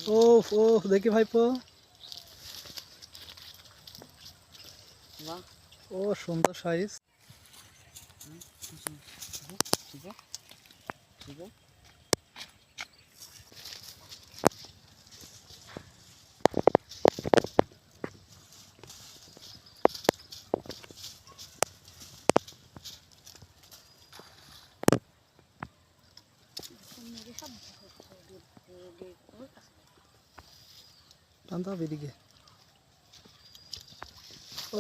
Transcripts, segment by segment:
ওফ ওফ দেখি ভাইপো। ও সুন্দর সাইজ। টান দাও এদিকে।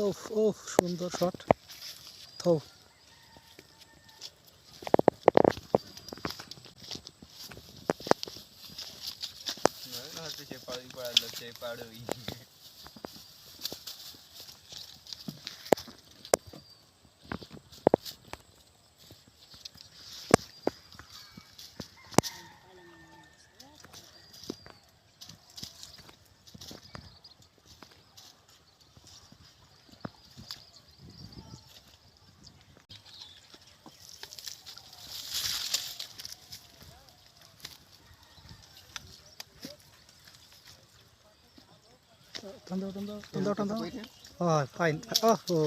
ওফ ওফ সুন্দর শট। থো টান দাও টান দাও টান দাও টান দাও। হ্যাঁ ফাইন। ওহো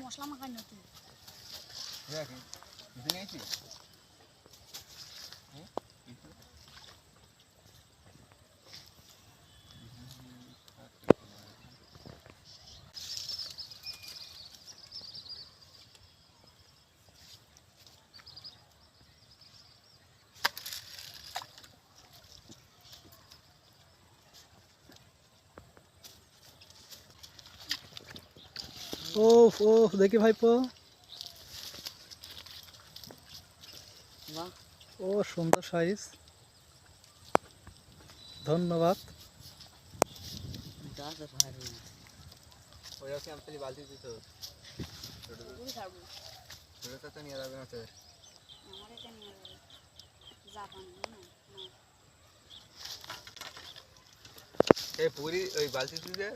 মশলা মাখাই নতুন ওফ ওফ দেখি ভাইপো। ও সুন্দর সাইজ। ধন্যবাদ। পুরি ওই বালতি দিয়ে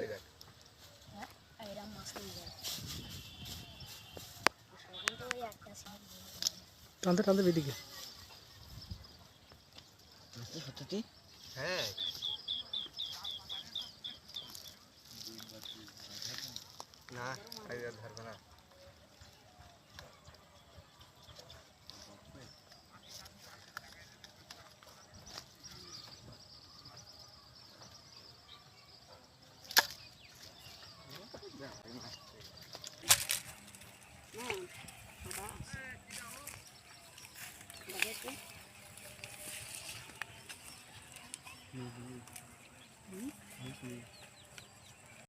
টানতে টানতে এদিকে। হ্যাঁ না ধরবে না।